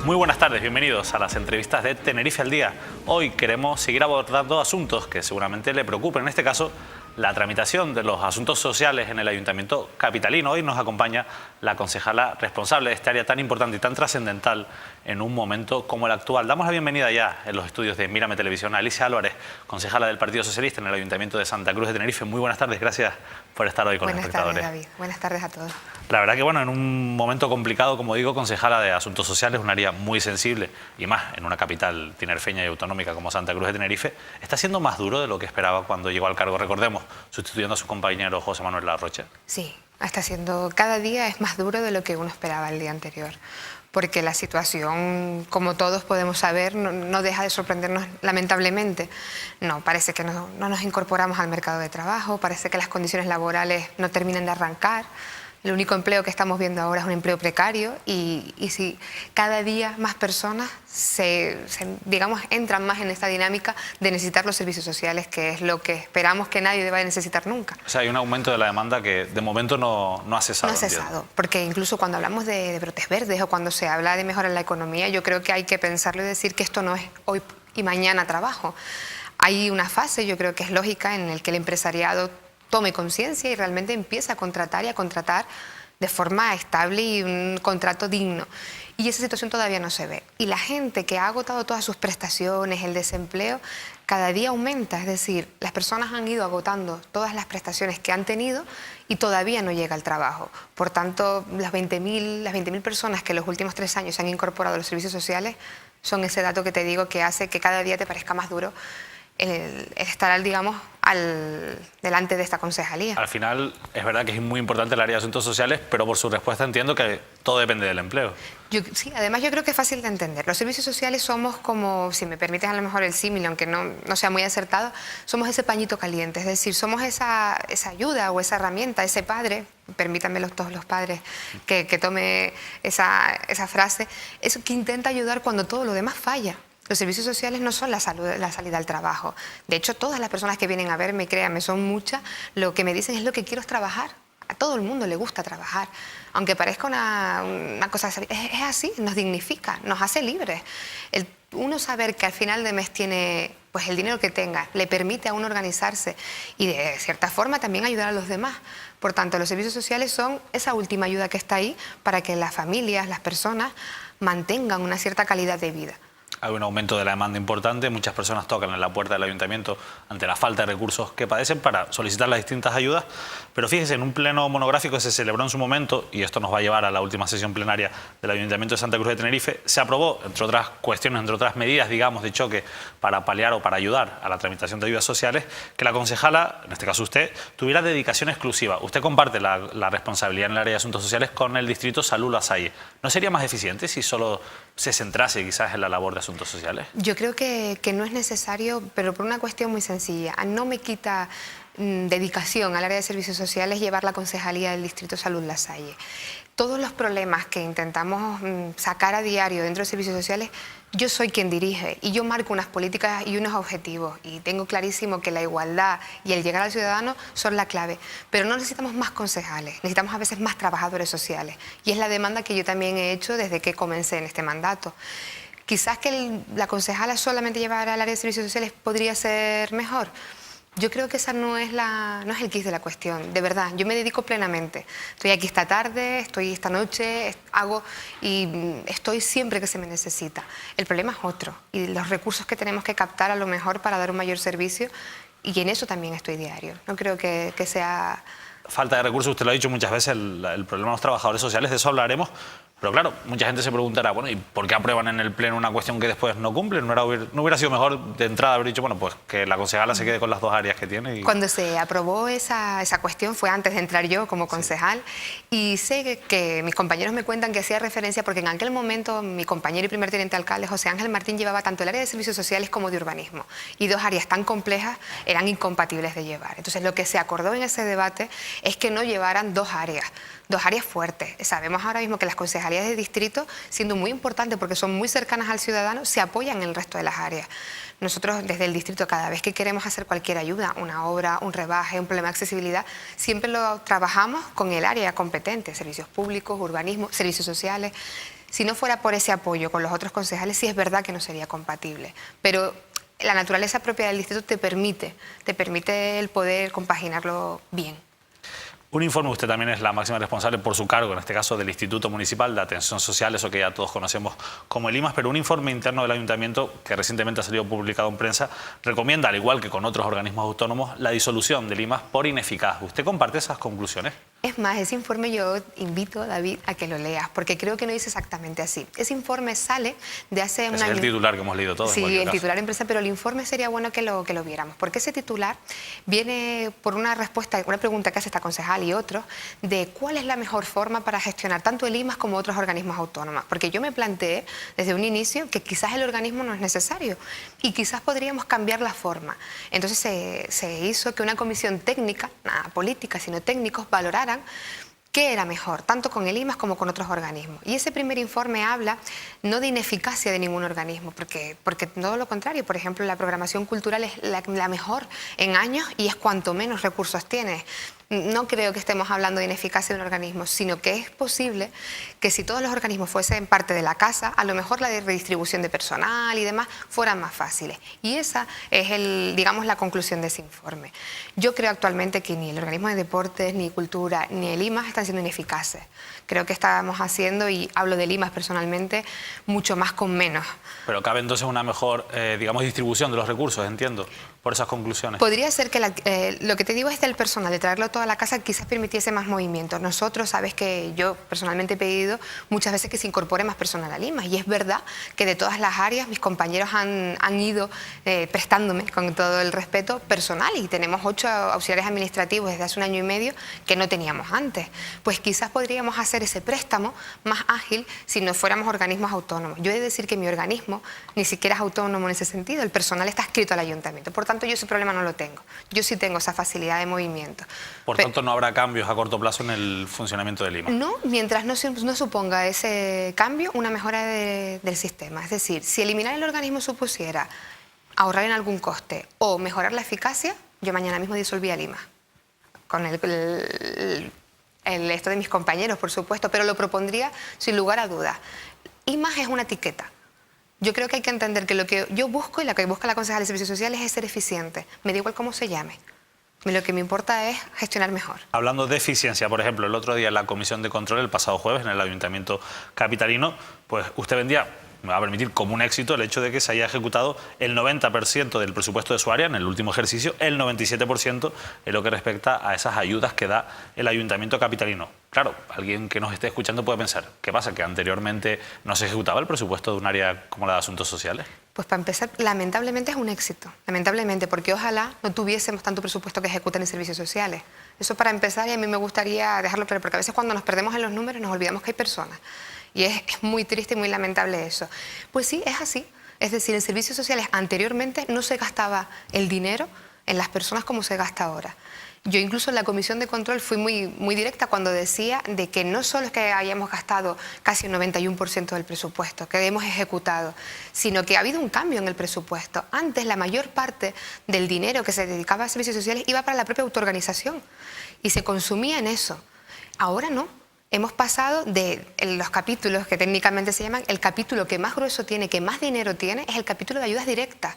Muy buenas tardes, bienvenidos a las entrevistas de Tenerife al Día. Hoy queremos seguir abordando asuntos que seguramente le preocupen, en este caso la tramitación de los asuntos sociales en el Ayuntamiento capitalino. Hoy nos acompaña la concejala responsable de este área tan importante y tan trascendental en un momento como el actual. Damos la bienvenida ya en los estudios de Mírame Televisión a Alicia Álvarez, concejala del Partido Socialista en el Ayuntamiento de Santa Cruz de Tenerife. Muy buenas tardes, gracias por estar hoy con los espectadores. Buenas tardes, David. Buenas tardes a todos. La verdad que, bueno, en un momento complicado, como digo, concejala de Asuntos Sociales, un área muy sensible, y más en una capital tinerfeña y autonómica como Santa Cruz de Tenerife, está siendo más duro de lo que esperaba cuando llegó al cargo, recordemos, sustituyendo a su compañero José Manuel Larrocha. Sí, está siendo, cada día es más duro de lo que uno esperaba el día anterior, porque la situación, como todos podemos saber, no deja de sorprendernos lamentablemente. No, parece que no nos incorporamos al mercado de trabajo, parece que las condiciones laborales no terminan de arrancar. El único empleo que estamos viendo ahora es un empleo precario y si cada día más personas digamos, entran más en esta dinámica de necesitar los servicios sociales, que es lo que esperamos que nadie deba de necesitar nunca. O sea, hay un aumento de la demanda que de momento no ha cesado. No ha cesado, porque incluso cuando hablamos de brotes verdes o cuando se habla de mejorar la economía, yo creo que hay que pensarlo y decir que esto no es hoy y mañana trabajo. Hay una fase, yo creo que es lógica, en el que el empresariado tome conciencia y realmente empieza a contratar y a contratar de forma estable y un contrato digno. Y esa situación todavía no se ve. Y la gente que ha agotado todas sus prestaciones, el desempleo, cada día aumenta. Es decir, las personas han ido agotando todas las prestaciones que han tenido y todavía no llega el trabajo. Por tanto, las 20.000 personas que en los últimos 3 años se han incorporado a los servicios sociales son ese dato que te digo que hace que cada día te parezca más duro el estar, digamos, delante de esta concejalía. Al final, es verdad que es muy importante el área de asuntos sociales, pero por su respuesta entiendo que todo depende del empleo. Sí, además yo creo que es fácil de entender. Los servicios sociales somos como, si me permites a lo mejor el símil, aunque no sea muy acertado, somos ese pañito caliente, es decir, somos esa ayuda o esa herramienta, ese padre, permítanme todos los padres que tome esa frase, eso que intenta ayudar cuando todo lo demás falla. Los servicios sociales no son la salida al trabajo. De hecho, todas las personas que vienen a verme, créanme, son muchas, lo que me dicen es lo que quiero es trabajar. A todo el mundo le gusta trabajar. Aunque parezca una cosa... Es así, nos dignifica, nos hace libres. Uno saber que al final de mes tiene pues el dinero que tenga, le permite a uno organizarse y de cierta forma también ayudar a los demás. Por tanto, los servicios sociales son esa última ayuda que está ahí para que las familias, las personas, mantengan una cierta calidad de vida. Hay un aumento de la demanda importante, muchas personas tocan en la puerta del ayuntamiento ante la falta de recursos que padecen para solicitar las distintas ayudas, pero fíjese, en un pleno monográfico que se celebró en su momento, y esto nos va a llevar a la última sesión plenaria del Ayuntamiento de Santa Cruz de Tenerife, se aprobó, entre otras cuestiones, entre otras medidas, digamos, de choque para paliar o para ayudar a la tramitación de ayudas sociales, que la concejala, en este caso usted, tuviera dedicación exclusiva. Usted comparte la responsabilidad en el área de asuntos sociales con el distrito Salud Lasalle. ¿No sería más eficiente si solo se centrase quizás en la labor de asuntos sociales? Yo creo que no es necesario, pero por una cuestión muy sencilla. No me quita dedicación al área de servicios sociales llevar la concejalía del distrito Salud Lasalle. Todos los problemas que intentamos sacar a diario dentro de servicios sociales, yo soy quien dirige y yo marco unas políticas y unos objetivos y tengo clarísimo que la igualdad y el llegar al ciudadano son la clave, pero no necesitamos más concejales, necesitamos a veces más trabajadores sociales y es la demanda que yo también he hecho desde que comencé en este mandato. Quizás que la concejala solamente llevara al área de servicios sociales podría ser mejor. Yo creo que esa no es el quid de la cuestión, de verdad. Yo me dedico plenamente. Estoy aquí esta tarde, estoy esta noche, y estoy siempre que se me necesita. El problema es otro y los recursos que tenemos que captar a lo mejor para dar un mayor servicio y en eso también estoy diario. No creo que sea... Falta de recursos, usted lo ha dicho muchas veces, el problema de los trabajadores sociales, de eso hablaremos. Pero claro, mucha gente se preguntará, bueno, ¿y por qué aprueban en el pleno una cuestión que después no cumplen? ¿No hubiera sido mejor de entrada haber dicho, bueno, pues que la concejala se quede con las 2 áreas que tiene? Cuando se aprobó esa cuestión fue antes de entrar yo como concejal, sí. Y sé que mis compañeros me cuentan que hacía referencia porque en aquel momento mi compañero y primer teniente alcalde, José Ángel Martín, llevaba tanto el área de servicios sociales como de urbanismo. Y 2 áreas tan complejas eran incompatibles de llevar. Entonces lo que se acordó en ese debate es que no llevaran 2 áreas fuertes. Sabemos ahora mismo que las concejalías áreas de distrito, siendo muy importante porque son muy cercanas al ciudadano, se apoyan en el resto de las áreas. Nosotros desde el distrito, cada vez que queremos hacer cualquier ayuda, una obra, un rebaje, un problema de accesibilidad, siempre lo trabajamos con el área competente, servicios públicos, urbanismo, servicios sociales. Si no fuera por ese apoyo con los otros concejales, sí es verdad que no sería compatible, pero la naturaleza propia del distrito te permite el poder compaginarlo bien. Un informe, usted también es la máxima responsable por su cargo, en este caso del Instituto Municipal de Atención Social, eso que ya todos conocemos como el IMAS, pero un informe interno del Ayuntamiento que recientemente ha salido publicado en prensa recomienda, al igual que con otros organismos autónomos, la disolución del IMAS por ineficaz. ¿Usted comparte esas conclusiones? Es más, ese informe yo invito, David, a que lo leas, porque creo que no dice exactamente así. Ese informe sale de hace un año. Es el titular que hemos leído todos. Sí, el titular en prensa, pero el informe sería bueno que lo viéramos, porque ese titular viene por una respuesta, una pregunta que hace esta concejal y otros, de cuál es la mejor forma para gestionar tanto el IMAS como otros organismos autónomos. Porque yo me planteé desde un inicio que quizás el organismo no es necesario y quizás podríamos cambiar la forma. Entonces se hizo que una comisión técnica, nada política, sino técnicos, valoraran qué era mejor, tanto con el IMAS como con otros organismos. Y ese primer informe habla no de ineficacia de ningún organismo, porque todo lo contrario. Por ejemplo, la programación cultural es la mejor en años y es cuanto menos recursos tiene. No creo que estemos hablando de ineficacia de un organismo, sino que es posible que si todos los organismos fuesen parte de la casa, a lo mejor la de redistribución de personal y demás fueran más fáciles. Y esa es, digamos, la conclusión de ese informe. Yo creo actualmente que ni el organismo de deportes, ni cultura, ni el IMAS están siendo ineficaces. Creo que estamos haciendo, y hablo del IMAS personalmente, mucho más con menos. Pero cabe entonces una mejor, digamos, distribución de los recursos, entiendo, por esas conclusiones. Podría ser que lo que te digo es del personal, de traerlo todo a la casa, quizás permitiese más movimiento. Nosotros, sabes que yo personalmente he pedido muchas veces que se incorpore más personal al IMAS, y es verdad que de todas las áreas mis compañeros han ido prestándome, con todo el respeto, personal, y tenemos 8 auxiliares administrativos desde hace un año y medio que no teníamos antes. Pues quizás podríamos hacer ese préstamo más ágil si no fuéramos organismos autónomos. Yo he de decir que mi organismo ni siquiera es autónomo en ese sentido, el personal está adscrito al ayuntamiento, por tanto yo ese problema no lo tengo. Yo sí tengo esa facilidad de movimiento. Por tanto, no habrá cambios a corto plazo en el funcionamiento del IMAS. No, mientras no suponga ese cambio una mejora del sistema. Es decir, si eliminar el organismo supusiera ahorrar en algún coste o mejorar la eficacia, yo mañana mismo disolvía el IMAS. Con esto de mis compañeros, por supuesto, pero lo propondría sin lugar a dudas. IMAS es una etiqueta. Yo creo que hay que entender que lo que yo busco y lo que busca la concejal de Servicios Sociales es ser eficiente. Me da igual cómo se llame. Lo que me importa es gestionar mejor. Hablando de eficiencia, por ejemplo, el otro día en la Comisión de Control, el pasado jueves, en el Ayuntamiento capitalino, pues usted vendía, me va a permitir, como un éxito el hecho de que se haya ejecutado el 90% del presupuesto de su área en el último ejercicio, el 97% en lo que respecta a esas ayudas que da el Ayuntamiento capitalino. Claro, alguien que nos esté escuchando puede pensar, ¿qué pasa? ¿Que anteriormente no se ejecutaba el presupuesto de un área como la de Asuntos Sociales? Pues para empezar, lamentablemente es un éxito, lamentablemente, porque ojalá no tuviésemos tanto presupuesto que ejecutan en servicios sociales. Eso para empezar, y a mí me gustaría dejarlo claro, porque a veces cuando nos perdemos en los números nos olvidamos que hay personas. Y es muy triste y muy lamentable eso. Pues sí, es así. Es decir, en servicios sociales anteriormente no se gastaba el dinero en las personas como se gasta ahora. Yo incluso en la Comisión de Control fui muy directa cuando decía de que no solo es que hayamos gastado casi el 91% del presupuesto que hemos ejecutado, sino que ha habido un cambio en el presupuesto. Antes la mayor parte del dinero que se dedicaba a servicios sociales iba para la propia autoorganización y se consumía en eso. Ahora no. Hemos pasado de los capítulos que técnicamente se llaman, el capítulo que más grueso tiene, que más dinero tiene, es el capítulo de ayudas directas.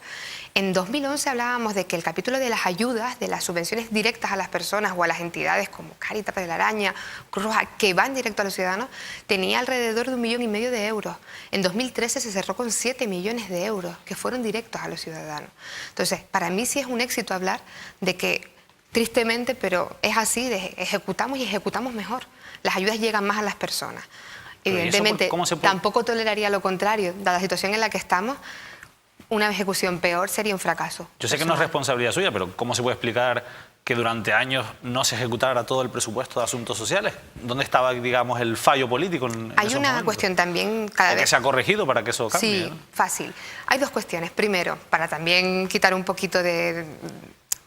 En 2011 hablábamos de que el capítulo de las ayudas, de las subvenciones directas a las personas o a las entidades como Cáritas de la Araña, Cruz Roja, que van directo a los ciudadanos, tenía alrededor de 1,5 millones de euros. En 2013 se cerró con 7 millones de euros que fueron directos a los ciudadanos. Entonces, para mí sí es un éxito hablar de que, tristemente, pero es así, ejecutamos y ejecutamos mejor. Las ayudas llegan más a las personas. Evidentemente, tampoco toleraría lo contrario. Dada la situación en la que estamos, una ejecución peor sería un fracaso. Yo sé que no es responsabilidad suya, pero ¿cómo se puede explicar que durante años no se ejecutara todo el presupuesto de Asuntos Sociales? ¿Dónde estaba, digamos, el fallo político en Hay esos una momentos? cuestión también cada vez... ¿Que se ha corregido para que eso cambie? Sí, ¿no? fácil. Hay dos cuestiones. Primero, para también quitar un poquito de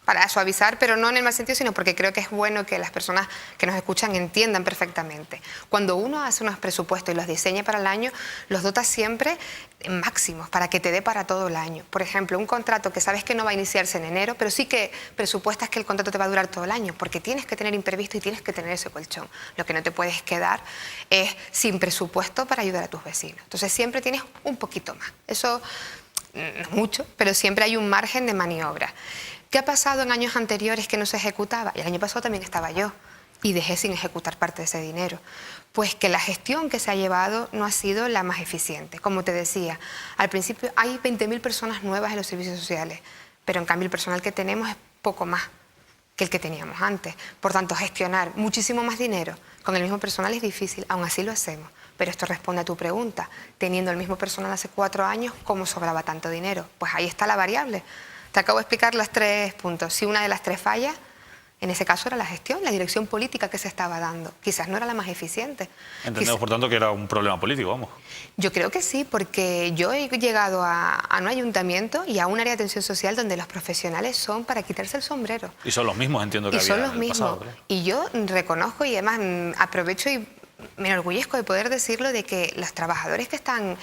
para suavizar, pero no en el mal sentido, sino porque creo que es bueno que las personas que nos escuchan entiendan perfectamente. Cuando uno hace unos presupuestos y los diseña para el año, los dota siempre en máximos para que te dé para todo el año. Por ejemplo, un contrato que sabes que no va a iniciarse en enero, pero sí que presupuestas que el contrato te va a durar todo el año, porque tienes que tener imprevisto y tienes que tener ese colchón. Lo que no te puedes quedar es sin presupuesto para ayudar a tus vecinos. Entonces siempre tienes un poquito más. Eso no es mucho, pero siempre hay un margen de maniobra. ¿Qué ha pasado en años anteriores que no se ejecutaba? Y el año pasado también estaba yo y dejé sin ejecutar parte de ese dinero. Pues que la gestión que se ha llevado no ha sido la más eficiente. Como te decía, al principio hay 20.000 personas nuevas en los servicios sociales, pero en cambio el personal que tenemos es poco más que el que teníamos antes. Por tanto, gestionar muchísimo más dinero con el mismo personal es difícil, aún así lo hacemos. Pero esto responde a tu pregunta. Teniendo el mismo personal hace 4 años, ¿cómo sobraba tanto dinero? Pues ahí está la variable. Te acabo de explicar los 3 puntos. Si una de las 3 falla, en ese caso era la gestión, la dirección política que se estaba dando. Quizás no era la más eficiente. Entendemos, por tanto, que era un problema político, vamos. Yo creo que sí, porque yo he llegado a un ayuntamiento y a un área de atención social donde los profesionales son para quitarse el sombrero. Y son los mismos, entiendo que y había son los en el mismos. pasado, claro. Y yo reconozco y además aprovecho y me enorgullezco de poder decirlo, de que los trabajadores que están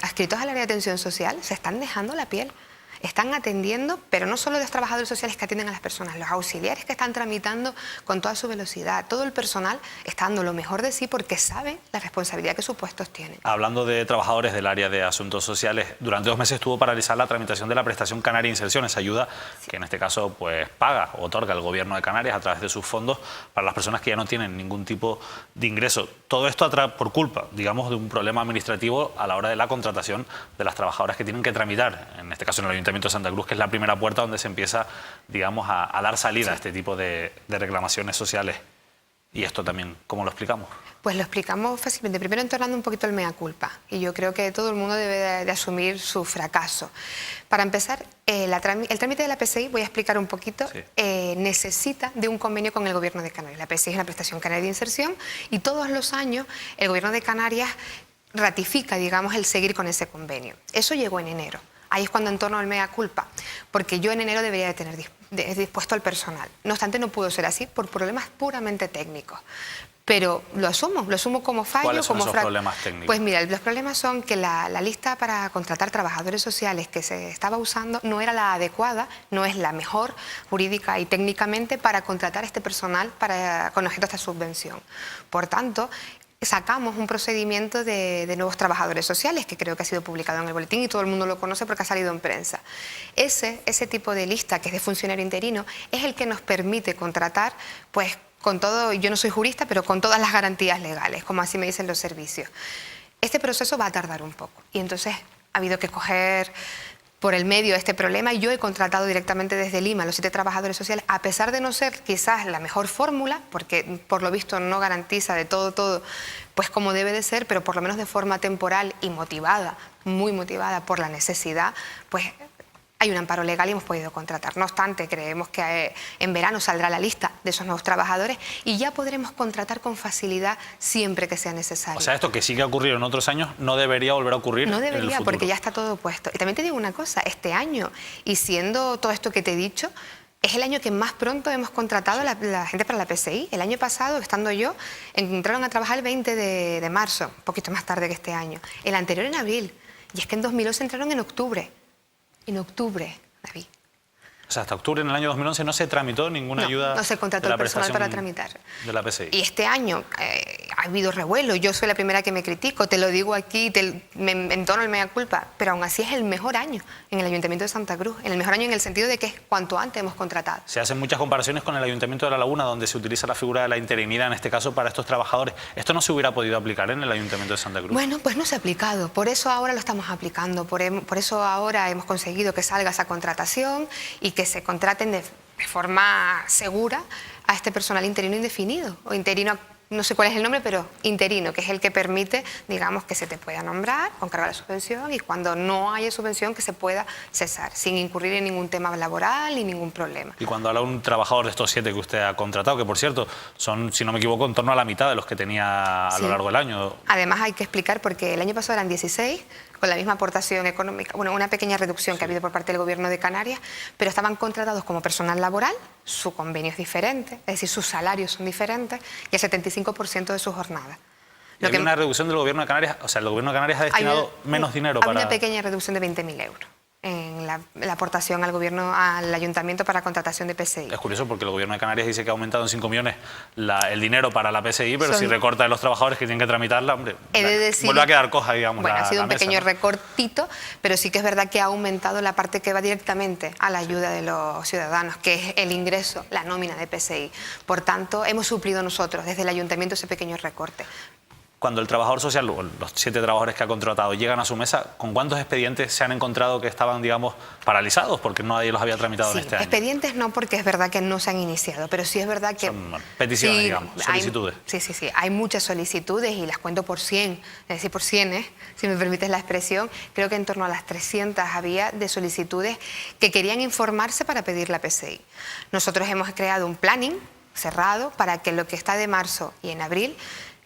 adscritos al área de atención social se están dejando la piel. Están atendiendo, pero no solo los trabajadores sociales que atienden a las personas, los auxiliares que están tramitando con toda su velocidad. Todo el personal está dando lo mejor de sí porque sabe la responsabilidad que sus puestos tienen. Hablando de trabajadores del área de asuntos sociales, durante 2 meses estuvo paralizada la tramitación de la prestación canaria de inserción, esa ayuda que en este caso pues paga o otorga el gobierno de Canarias a través de sus fondos para las personas que ya no tienen ningún tipo de ingreso. Todo esto por culpa, digamos, de un problema administrativo a la hora de la contratación de las trabajadoras que tienen que tramitar, en este caso en el Ayuntamiento de Santa Cruz, que es la primera puerta donde se empieza, digamos, a dar salida a este tipo de reclamaciones sociales. Y esto también, ¿cómo lo explicamos? Pues lo explicamos fácilmente, primero entornando un poquito el mea culpa, y yo creo que todo el mundo debe de asumir su fracaso. Para empezar, el trámite de la PSI, voy a explicar un poquito, sí. Necesita de un convenio con el Gobierno de Canarias. La PSI es la Prestación Canaria de Inserción, y todos los años el Gobierno de Canarias ratifica, digamos, el seguir con ese convenio. Eso llegó en enero. Ahí es cuando entorno el mea culpa, porque yo en enero debería de tener dispuesto al personal. No obstante, no pudo ser así por problemas puramente técnicos. Pero lo asumo como fallo. ¿Cuáles son como esos problemas técnicos? Pues mira, los problemas son que la lista para contratar trabajadores sociales que se estaba usando no era la adecuada, no es la mejor jurídica y técnicamente para contratar este personal con objeto a esta subvención. Por tanto, sacamos un procedimiento de nuevos trabajadores sociales, que creo que ha sido publicado en el boletín y todo el mundo lo conoce porque ha salido en prensa. Ese tipo de lista, que es de funcionario interino, es el que nos permite contratar, pues con todo, yo no soy jurista, pero con todas las garantías legales, como así me dicen los servicios. Este proceso va a tardar un poco y entonces ha habido que coger por el medio este problema, y yo he contratado directamente desde Lima a los 7 trabajadores sociales, a pesar de no ser quizás la mejor fórmula, porque por lo visto no garantiza de todo, pues como debe de ser, pero por lo menos de forma temporal y motivada, muy motivada por la necesidad, pues hay un amparo legal y hemos podido contratar. No obstante, creemos que en verano saldrá la lista de esos nuevos trabajadores y ya podremos contratar con facilidad siempre que sea necesario. O sea, esto que sí que ha ocurrido en otros años no debería volver a ocurrir. No en el debería, futuro. porque ya está todo puesto. Y también te digo una cosa, este año, y siendo todo esto que te he dicho, es el año que más pronto hemos contratado la gente para la PSI. El año pasado, estando yo, entraron a trabajar el 20 de marzo, un poquito más tarde que este año. El anterior en abril. Y es que en 2011 entraron en octubre. En octubre, David. O sea, hasta octubre en el año 2011 no se tramitó ninguna ayuda. No se contrató el personal para tramitar. De la PSI. Y este año ha habido revuelo. Yo soy la primera que me critico, te lo digo aquí, me entono el mea culpa, pero aún así es el mejor año en el Ayuntamiento de Santa Cruz. El mejor año en el sentido de que es cuanto antes hemos contratado. Se hacen muchas comparaciones con el Ayuntamiento de La Laguna, donde se utiliza la figura de la interinidad, en este caso para estos trabajadores. ¿Esto no se hubiera podido aplicar en el Ayuntamiento de Santa Cruz? Bueno, pues no se ha aplicado. Por eso ahora lo estamos aplicando. Por eso ahora hemos conseguido que salga esa contratación y que se contraten de forma segura a este personal interino indefinido o interino no sé cuál es el nombre, pero interino, que es el que permite, digamos, que se te pueda nombrar, concargar la subvención y cuando no haya subvención que se pueda cesar, sin incurrir en ningún tema laboral ni ningún problema. Y cuando habla un trabajador de estos 7 que usted ha contratado, que por cierto son, si no me equivoco, en torno a la mitad de los que tenía a lo largo del año. Además hay que explicar, porque el año pasado eran 16, con la misma aportación económica, bueno, una pequeña reducción que ha habido por parte del Gobierno de Canarias, pero estaban contratados como personal laboral, su convenio es diferente, es decir, sus salarios son diferentes y el 75% de su jornada. Hay una reducción del Gobierno de Canarias, o sea, el Gobierno de Canarias ha destinado menos dinero para... Hay una pequeña reducción de 20.000 euros en la aportación al gobierno, al ayuntamiento para contratación de PSI. Es curioso porque el Gobierno de Canarias dice que ha aumentado en 5 millones el dinero para la PSI, pero si recorta de los trabajadores que tienen que tramitarla, hombre, vuelve a quedar coja, digamos. Bueno, ha sido un pequeño ¿no? recortito, pero sí que es verdad que ha aumentado la parte que va directamente a la ayuda de los ciudadanos, que es el ingreso, la nómina de PSI. Por tanto, hemos suplido nosotros desde el ayuntamiento ese pequeño recorte. Cuando el trabajador social, los 7 trabajadores que ha contratado, llegan a su mesa, ¿con cuántos expedientes se han encontrado que estaban, digamos, paralizados porque nadie los había tramitado en este año? Expedientes no, porque es verdad que no se han iniciado, pero sí es verdad que... Son peticiones, digamos, solicitudes. Sí, hay muchas solicitudes y las cuento por 100, es decir, por cienes, si me permites la expresión. Creo que en torno a las 300 había de solicitudes que querían informarse para pedir la PSI. Nosotros hemos creado un planning cerrado para que lo que está de marzo y en abril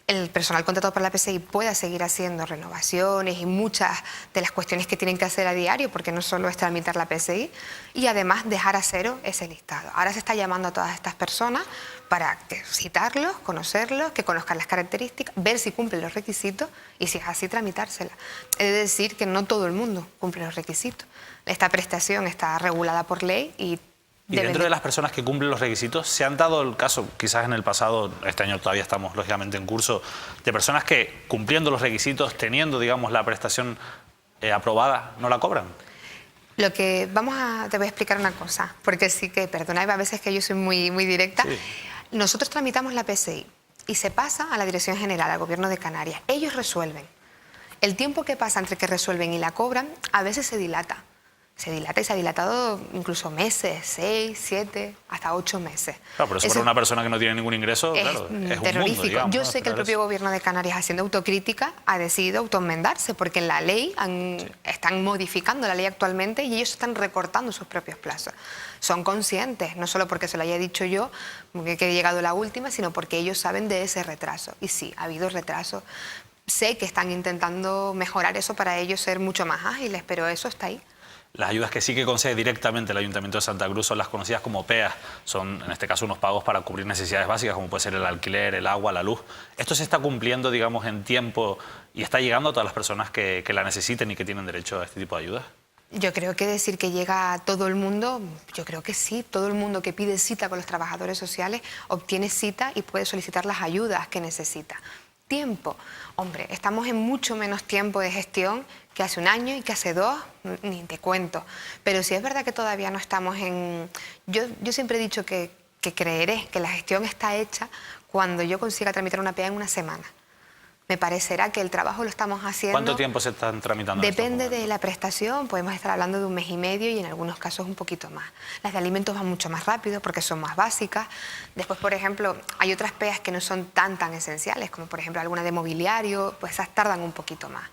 el personal contratado para la PSI pueda seguir haciendo renovaciones y muchas de las cuestiones que tienen que hacer a diario, porque no solo es tramitar la PSI, y además dejar a cero ese listado. Ahora se está llamando a todas estas personas para citarlos, conocerlos, que conozcan las características, ver si cumplen los requisitos y si es así, tramitársela. Es decir, que no todo el mundo cumple los requisitos. Esta prestación está regulada por ley y dentro de las personas que cumplen los requisitos, ¿se han dado el caso, quizás en el pasado, este año todavía estamos lógicamente en curso, de personas que cumpliendo los requisitos, teniendo, digamos, la prestación aprobada, no la cobran? Lo que te voy a explicar una cosa, porque sí que, perdona, a veces que yo soy muy directa. Sí. Nosotros tramitamos la PSI y se pasa a la Dirección General, al Gobierno de Canarias. Ellos resuelven. El tiempo que pasa entre que resuelven y la cobran, a veces se dilata. Se dilata y se ha dilatado incluso meses, 6, 7, hasta 8 meses. Claro, pero eso para una persona que no tiene ningún ingreso, claro, es terrorífico. Un mundo, digamos, yo sé que el propio Gobierno de Canarias, haciendo autocrítica, ha decidido autoenmendarse, porque en la ley están modificando la ley actualmente y ellos están recortando sus propios plazos. Son conscientes, no solo porque se lo haya dicho yo, porque he llegado la última, sino porque ellos saben de ese retraso. Y sí, ha habido retraso. Sé que están intentando mejorar eso para ellos ser mucho más ágiles, pero eso está ahí. Las ayudas que sí que concede directamente el Ayuntamiento de Santa Cruz son las conocidas como PEA. Son, en este caso, unos pagos para cubrir necesidades básicas, como puede ser el alquiler, el agua, la luz. ¿Esto se está cumpliendo, digamos, en tiempo y está llegando a todas las personas que la necesiten y que tienen derecho a este tipo de ayudas? Yo creo que decir que llega a todo el mundo, yo creo que sí. Todo el mundo que pide cita con los trabajadores sociales obtiene cita y puede solicitar las ayudas que necesita. Tiempo. Hombre, estamos en mucho menos tiempo de gestión que hace un año y que hace 2, ni te cuento. Pero sí es verdad que todavía no estamos en... Yo siempre he dicho que creeré que la gestión está hecha cuando yo consiga tramitar una PEA en una semana. Me parecerá que el trabajo lo estamos haciendo... ¿Cuánto tiempo se están tramitando? Depende de la prestación, podemos estar hablando de 1 mes y medio y en algunos casos un poquito más. Las de alimentos van mucho más rápido porque son más básicas. Después, por ejemplo, hay otras PEAs que no son tan esenciales, como por ejemplo alguna de mobiliario, pues esas tardan un poquito más.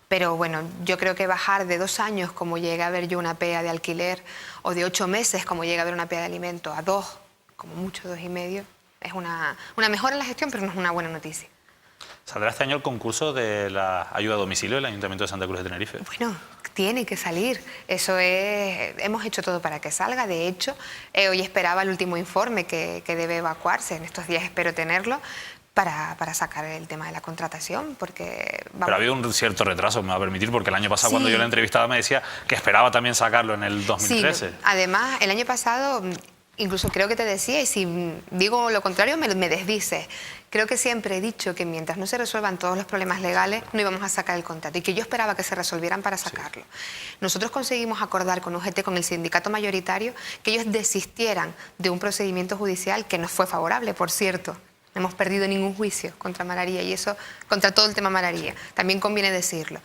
Pero bueno, yo creo que bajar de 2 años, como llega a ver yo una PEA de alquiler, o de 8 meses, como llega a ver una PEA de alimentos, a 2, como mucho 2 y medio, es una mejora en la gestión, pero no es una buena noticia. ¿Saldrá este año el concurso de la ayuda a domicilio del Ayuntamiento de Santa Cruz de Tenerife? Bueno, tiene que salir. Eso es... Hemos hecho todo para que salga. De hecho, hoy esperaba el último informe que debe evacuarse. En estos días espero tenerlo para sacar el tema de la contratación, porque... Pero ha habido un cierto retraso, me va a permitir, porque el año pasado cuando yo la entrevistaba me decía que esperaba también sacarlo en el 2013. Sí, además, el año pasado... Incluso creo que te decía, y si digo lo contrario me desdices. Creo que siempre he dicho que mientras no se resuelvan todos los problemas legales no íbamos a sacar el contrato y que yo esperaba que se resolvieran para sacarlo. Sí. Nosotros conseguimos acordar con UGT, con el sindicato mayoritario, que ellos desistieran de un procedimiento judicial que nos fue favorable, por cierto. No hemos perdido ningún juicio contra Malaria y eso, contra todo el tema Malaria. También conviene decirlo.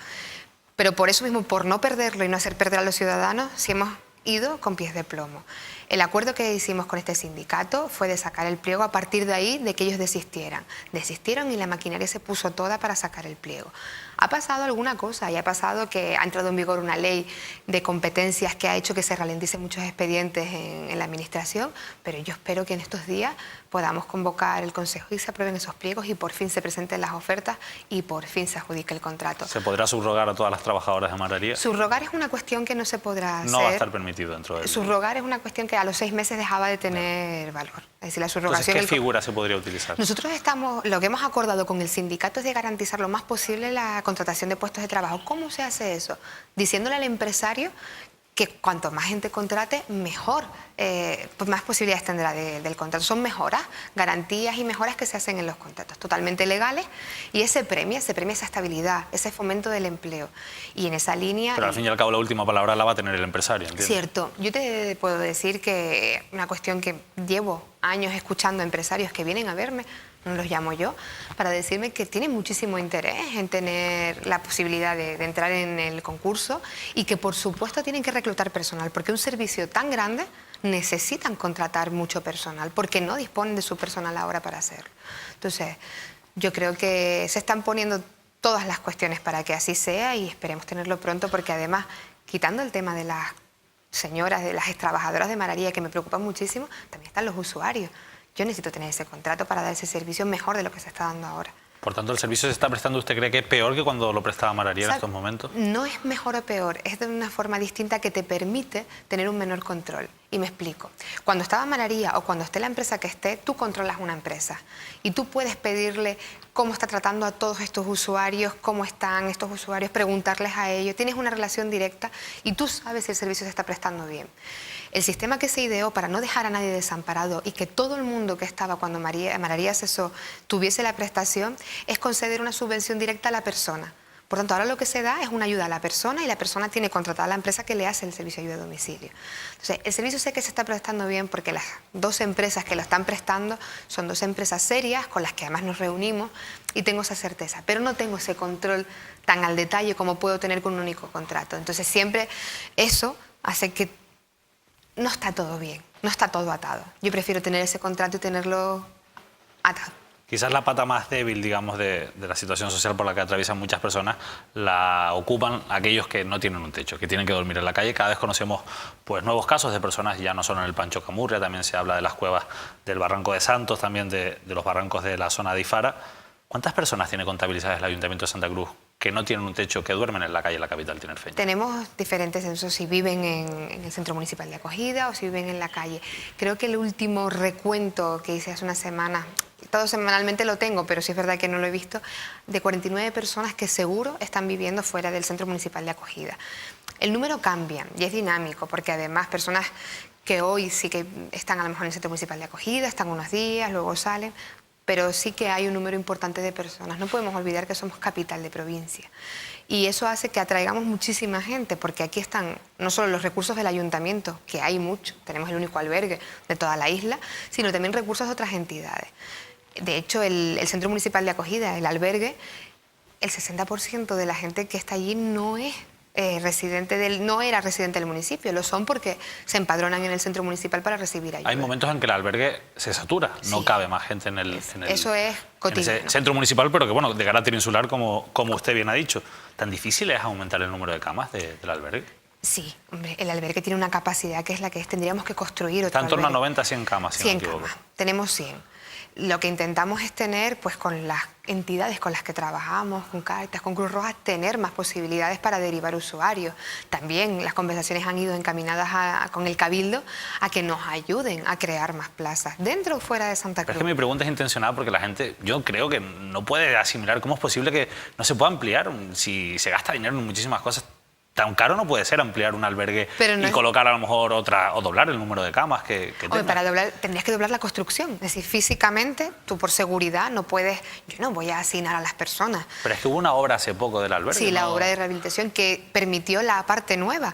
Pero por eso mismo, por no perderlo y no hacer perder a los ciudadanos, sí hemos ido con pies de plomo. El acuerdo que hicimos con este sindicato fue de sacar el pliego a partir de ahí, de que ellos desistieran. Desistieron y la maquinaria se puso toda para sacar el pliego. Ha pasado alguna cosa y ha pasado que ha entrado en vigor una ley de competencias que ha hecho que se ralenticen muchos expedientes en la administración, pero yo espero que en estos días podamos convocar el Consejo y se aprueben esos pliegos y por fin se presenten las ofertas y por fin se adjudique el contrato. ¿Se podrá subrogar a todas las trabajadoras de Mar-Aria? Subrogar es una cuestión que no se podrá hacer. No va a estar permitido dentro de Subrogar es una cuestión que a los 6 meses dejaba de tener valor. Es decir, la subrogación... Entonces, ¿qué figura se podría utilizar? Nosotros lo que hemos acordado con el sindicato es de garantizar lo más posible la contratación de puestos de trabajo. ¿Cómo se hace eso? Diciéndole al empresario que cuanto más gente contrate, mejor, pues más posibilidades tendrá del contrato. Son mejoras, garantías y mejoras que se hacen en los contratos, totalmente legales, y ese premia esa estabilidad, ese fomento del empleo. Y en esa línea... Pero al fin y al cabo la última palabra la va a tener el empresario, ¿entiendes? Cierto. Yo te puedo decir que una cuestión que llevo años escuchando a empresarios que vienen a verme, no los llamo yo, para decirme que tienen muchísimo interés en tener la posibilidad de entrar en el concurso y que por supuesto tienen que reclutar personal, porque un servicio tan grande necesitan contratar mucho personal, porque no disponen de su personal ahora para hacerlo. Entonces, yo creo que se están poniendo todas las cuestiones para que así sea y esperemos tenerlo pronto, porque además, quitando el tema de las señoras, de las trabajadoras de Mar-Aria, que me preocupan muchísimo, también están los usuarios. Yo necesito tener ese contrato para dar ese servicio mejor de lo que se está dando ahora. Por tanto, ¿el servicio se está prestando, usted cree que es peor que cuando lo prestaba Mar-Aria en estos momentos? No es mejor o peor, es de una forma distinta que te permite tener un menor control. Y me explico. Cuando estaba Mar-Aria o cuando esté la empresa que esté, tú controlas una empresa. Y tú puedes pedirle cómo está tratando a todos estos usuarios, cómo están estos usuarios, preguntarles a ellos. Tienes una relación directa y tú sabes si el servicio se está prestando bien. El sistema que se ideó para no dejar a nadie desamparado y que todo el mundo que estaba cuando Mar-Aria cesó tuviese la prestación es conceder una subvención directa a la persona. Por tanto, ahora lo que se da es una ayuda a la persona y la persona tiene contratada a la empresa que le hace el servicio de ayuda a domicilio. Entonces, el servicio sé que se está prestando bien porque las dos empresas que lo están prestando son dos empresas serias con las que además nos reunimos y tengo esa certeza, pero no tengo ese control tan al detalle como puedo tener con un único contrato. Entonces, siempre eso hace que no está todo bien, no está todo atado. Yo prefiero tener ese contrato y tenerlo atado. Quizás la pata más débil, digamos, de la situación social por la que atraviesan muchas personas la ocupan aquellos que no tienen un techo, que tienen que dormir en la calle. Cada vez conocemos pues, nuevos casos de personas, ya no solo en el Pancho Camurria, también se habla de las cuevas del Barranco de Santos, también de los barrancos de la zona de Ifara. ¿Cuántas personas tiene contabilizadas el Ayuntamiento de Santa Cruz que no tienen un techo, que duermen en la calle en la capital tinerfeña? Tenemos diferentes censos, si viven en el Centro Municipal de Acogida o si viven en la calle. Creo que el último recuento que hice hace una semana, todo semanalmente lo tengo, pero sí es verdad que no lo he visto, de 49 personas que seguro están viviendo fuera del Centro Municipal de Acogida. El número cambia y es dinámico, porque además personas que hoy sí que están a lo mejor en el Centro Municipal de Acogida, están unos días, luego salen, pero sí que hay un número importante de personas. No podemos olvidar que somos capital de provincia. Y eso hace que atraigamos muchísima gente, porque aquí están no solo los recursos del ayuntamiento, que hay mucho, tenemos el único albergue de toda la isla, sino también recursos de otras entidades. De hecho, el Centro Municipal de Acogida, el albergue, el 60% de la gente que está allí no es no era residente del municipio, lo son porque se empadronan en el centro municipal para recibir ayuda. Hay momentos en que el albergue se satura, no cabe más gente en eso es cotidiano. En ese centro municipal, pero que bueno, de carácter insular, como usted bien ha dicho. ¿Tan difícil es aumentar el número de camas del albergue? Sí, hombre, el albergue tiene una capacidad que es la que tendríamos que construir otro Está en torno a albergue. 90 a 100 camas, si 100 no me equivoco. camas, tenemos 100. Lo que intentamos es tener, pues con las entidades con las que trabajamos, con Cáritas, con Cruz Roja, tener más posibilidades para derivar usuarios. También las conversaciones han ido encaminadas con el Cabildo a que nos ayuden a crear más plazas, dentro o fuera de Santa Cruz. Pero es que mi pregunta es intencionada porque la gente, yo creo que no puede asimilar cómo es posible que no se pueda ampliar. Si se gasta dinero en muchísimas cosas, tan caro no puede ser ampliar un albergue y colocar a lo mejor otra, o doblar el número de camas que Hombre, para doblar, tendrías que doblar la construcción. Es decir, físicamente, tú por seguridad no puedes... Yo no voy a asignar a las personas. Pero es que hubo una obra hace poco del albergue. Sí, la obra de rehabilitación que permitió la parte nueva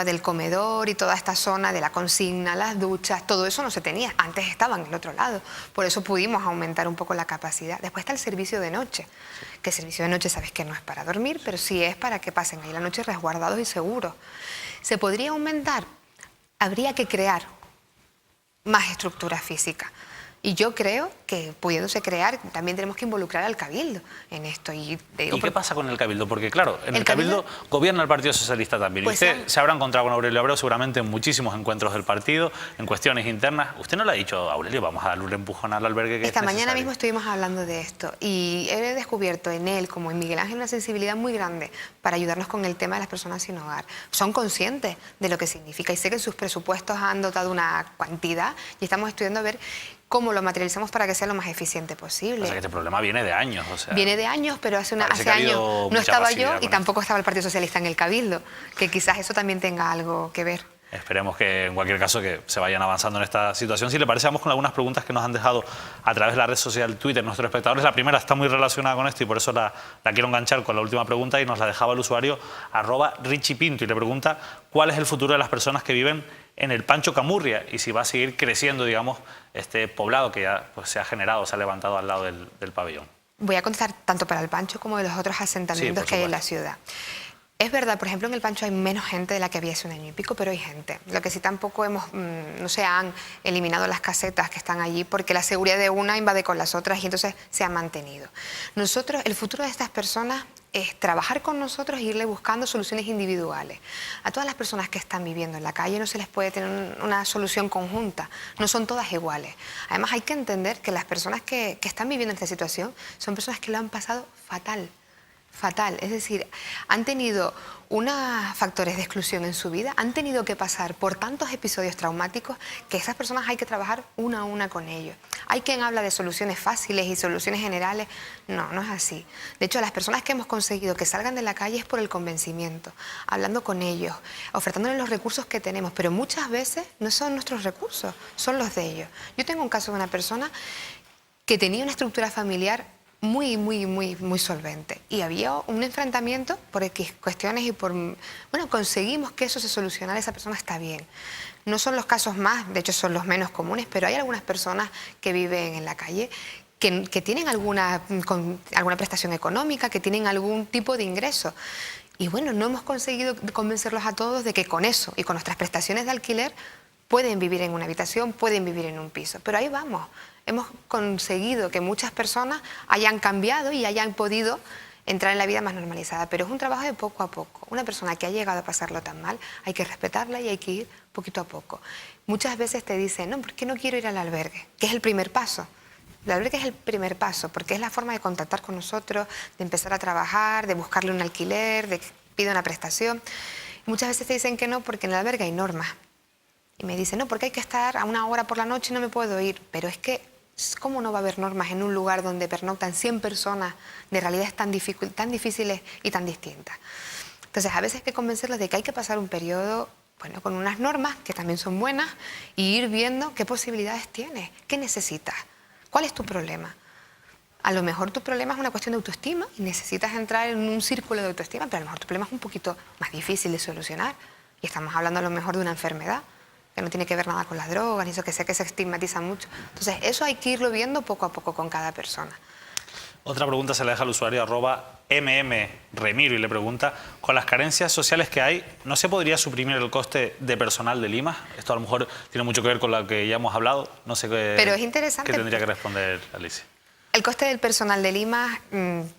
del comedor y toda esta zona de la consigna, las duchas, todo eso no se tenía. Antes estaba en el otro lado. Por eso pudimos aumentar un poco la capacidad. Después está el servicio de noche, que el servicio de noche sabes que no es para dormir, pero sí es para que pasen ahí la noche resguardados y seguros. ¿Se podría aumentar? Habría que crear más estructura física. Y yo creo que, pudiéndose crear, también tenemos que involucrar al Cabildo en esto. ¿Y qué pasa con el Cabildo? Porque, claro, en el Cabildo gobierna el Partido Socialista también. Pues y usted se habrá encontrado con Aurelio Abreu seguramente en muchísimos encuentros del partido, en cuestiones internas. Usted no le ha dicho, Aurelio, vamos a darle un empujón al albergue que Esta es mañana necesario. mismo estuvimos hablando de esto y he descubierto en él, como en Miguel Ángel, una sensibilidad muy grande para ayudarnos con el tema de las personas sin hogar. Son conscientes de lo que significa y sé que en sus presupuestos han dotado una cantidad y estamos estudiando a ver cómo lo materializamos para que sea lo más eficiente posible. O sea, que este problema viene de años. O sea, viene de años, pero hace años no estaba yo y tampoco estaba el Partido Socialista en el Cabildo, que quizás eso también tenga algo que ver. Esperemos que, en cualquier caso, que se vayan avanzando en esta situación. Si le parece, vamos con algunas preguntas que nos han dejado a través de la red social Twitter nuestros espectadores. La primera está muy relacionada con esto y por eso la quiero enganchar con la última pregunta y nos la dejaba el usuario @richipinto y le pregunta cuál es el futuro de las personas que viven en el Pancho Camurria y si va a seguir creciendo, digamos, este poblado que ya pues, se ha generado, se ha levantado al lado del pabellón. Voy a contestar tanto para el Pancho como de los otros asentamientos que hay en la ciudad. Es verdad, por ejemplo, en el Pancho hay menos gente de la que había hace un año y pico, pero hay gente. Lo que sí tampoco no se han eliminado las casetas que están allí porque la seguridad de una invade con las otras y entonces se ha mantenido. Nosotros, el futuro de estas personas es trabajar con nosotros e irle buscando soluciones individuales. A todas las personas que están viviendo en la calle no se les puede tener una solución conjunta, no son todas iguales. Además hay que entender que las personas que están viviendo esta situación son personas que lo han pasado fatal. Fatal, es decir, han tenido unos factores de exclusión en su vida, han tenido que pasar por tantos episodios traumáticos que esas personas hay que trabajar una a una con ellos. Hay quien habla de soluciones fáciles y soluciones generales, no, no es así. De hecho, las personas que hemos conseguido que salgan de la calle es por el convencimiento, hablando con ellos, ofertándoles los recursos que tenemos, pero muchas veces no son nuestros recursos, son los de ellos. Yo tengo un caso de una persona que tenía una estructura familiar muy solvente. Y había un enfrentamiento por X cuestiones y bueno, conseguimos que eso se solucionara, esa persona está bien. No son los casos más, de hecho son los menos comunes, pero hay algunas personas que viven en la calle que tienen alguna prestación económica, que tienen algún tipo de ingreso. Y bueno, no hemos conseguido convencerlos a todos de que con eso y con nuestras prestaciones de alquiler pueden vivir en una habitación, pueden vivir en un piso. Pero ahí vamos. Hemos conseguido que muchas personas hayan cambiado y hayan podido entrar en la vida más normalizada, pero es un trabajo de poco a poco. Una persona que ha llegado a pasarlo tan mal, hay que respetarla y hay que ir poquito a poco. Muchas veces te dicen, no, ¿por qué no quiero ir al albergue? Que es el primer paso. El albergue es el primer paso, porque es la forma de contactar con nosotros, de empezar a trabajar, de buscarle un alquiler, de que pida una prestación. Muchas veces te dicen que no, porque en el albergue hay normas. Y me dicen, no, porque hay que estar a una hora por la noche y no me puedo ir. Pero es que, ¿cómo no va a haber normas en un lugar donde pernoctan 100 personas de realidades tan difíciles y tan distintas? Entonces, a veces hay que convencerlos de que hay que pasar un periodo, bueno, con unas normas que también son buenas y ir viendo qué posibilidades tienes, qué necesitas, cuál es tu problema. A lo mejor tu problema es una cuestión de autoestima y necesitas entrar en un círculo de autoestima, pero a lo mejor tu problema es un poquito más difícil de solucionar y estamos hablando a lo mejor de una enfermedad que no tiene que ver nada con las drogas, ni eso que sé que se estigmatiza mucho. Entonces, eso hay que irlo viendo poco a poco con cada persona. Otra pregunta se la deja al usuario @mmremiro y le pregunta, con las carencias sociales que hay, ¿no se podría suprimir el coste de personal de Lima? Esto a lo mejor tiene mucho que ver con lo que ya hemos hablado, no sé qué, pero es interesante, qué tendría que responder Alicia. El coste del personal de Lima,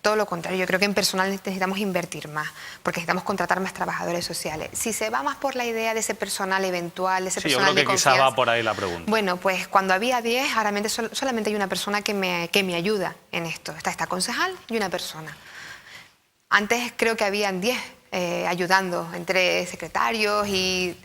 todo lo contrario, yo creo que en personal necesitamos invertir más, porque necesitamos contratar más trabajadores sociales. Si se va más por la idea de ese personal eventual, de ese personal de confianza... yo creo que quizá va por ahí la pregunta. Bueno, pues cuando había 10, ahora solamente hay una persona que me ayuda en esto. Está esta concejal y una persona. Antes creo que habían 10 ayudando entre secretarios y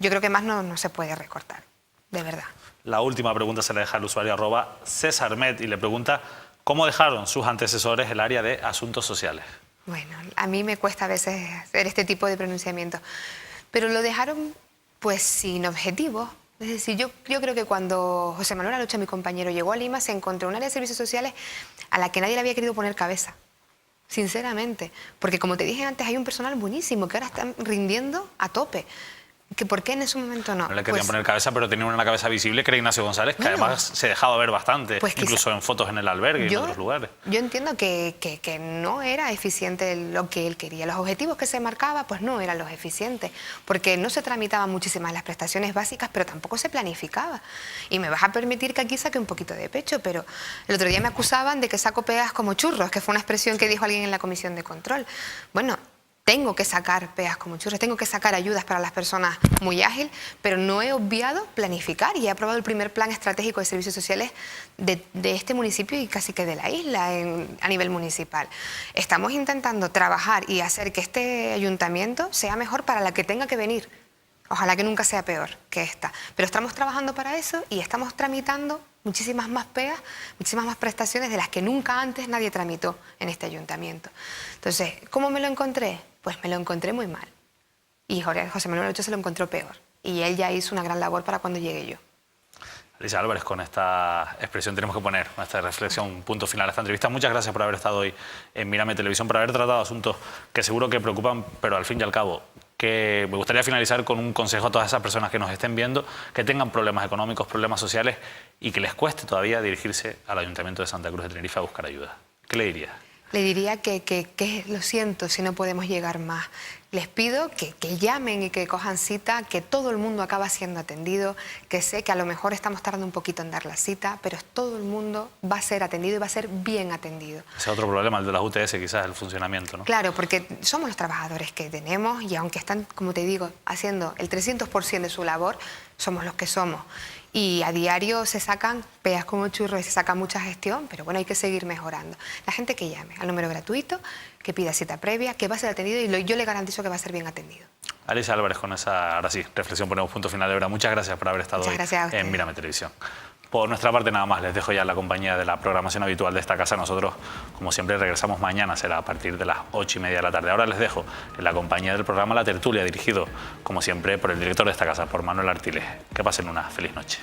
yo creo que más no se puede recortar, de verdad. La última pregunta se la deja al usuario @CesarMed y le pregunta ¿cómo dejaron sus antecesores el área de asuntos sociales? Bueno, a mí me cuesta a veces hacer este tipo de pronunciamientos, pero lo dejaron pues sin objetivos. Es decir, yo creo que cuando José Manuel Alocha, mi compañero, llegó a Lima, se encontró un área de servicios sociales a la que nadie le había querido poner cabeza, sinceramente. Porque como te dije antes, hay un personal buenísimo que ahora están rindiendo a tope. ¿Que por qué en ese momento no? No le querían Pues, poner cabeza, pero tenía una cabeza visible que era Ignacio González, que bueno, además se dejaba ver bastante, pues incluso en fotos en el albergue y en otros lugares. Yo entiendo que no era eficiente lo que él quería. Los objetivos que se marcaba pues no eran los eficientes, porque no se tramitaban muchísimas las prestaciones básicas, pero tampoco se planificaba. Y me vas a permitir que aquí saque un poquito de pecho, pero el otro día me acusaban de que saco pegas como churros, que fue una expresión que dijo alguien en la comisión de control. Bueno, tengo que sacar pegas como churros, tengo que sacar ayudas para las personas muy ágil, pero no he obviado planificar y he aprobado el primer plan estratégico de servicios sociales de este municipio y casi que de la isla a nivel municipal. Estamos intentando trabajar y hacer que este ayuntamiento sea mejor para la que tenga que venir. Ojalá que nunca sea peor que esta. Pero estamos trabajando para eso y estamos tramitando muchísimas más pegas, muchísimas más prestaciones de las que nunca antes nadie tramitó en este ayuntamiento. Entonces, ¿cómo me lo encontré? Pues me lo encontré muy mal. Y José Manuel Ochoa se lo encontró peor. Y él ya hizo una gran labor para cuando llegue yo. Alicia Álvarez, con esta expresión tenemos que poner nuestra reflexión, punto final a esta entrevista. Muchas gracias por haber estado hoy en Mírame Televisión, por haber tratado asuntos que seguro que preocupan, pero al fin y al cabo, que me gustaría finalizar con un consejo a todas esas personas que nos estén viendo, que tengan problemas económicos, problemas sociales y que les cueste todavía dirigirse al Ayuntamiento de Santa Cruz de Tenerife a buscar ayuda. ¿Qué le diría? Le diría que lo siento si no podemos llegar más. Les pido que llamen y que cojan cita, que todo el mundo acaba siendo atendido, que sé que a lo mejor estamos tardando un poquito en dar la cita, pero todo el mundo va a ser atendido y va a ser bien atendido. Ese es otro problema, el de las UTS, quizás el funcionamiento, ¿no? Claro, porque somos los trabajadores que tenemos y aunque están, como te digo, haciendo el 300% de su labor, somos los que somos. Y a diario se sacan pegas como churros y se saca mucha gestión, pero bueno, hay que seguir mejorando. La gente que llame al número gratuito, que pida cita previa, que va a ser atendido y yo le garantizo que va a ser bien atendido. Alicia Álvarez, con esa, ahora sí, reflexión ponemos punto final de verdad. Muchas gracias por haber estado hoy en Mírame Televisión. Por nuestra parte nada más, les dejo ya la compañía de la programación habitual de esta casa. Nosotros, como siempre, regresamos mañana, será a partir de las 8:30 de la tarde. Ahora les dejo en la compañía del programa La Tertulia, dirigido, como siempre, por el director de esta casa, por Manuel Artiles. Que pasen una feliz noche.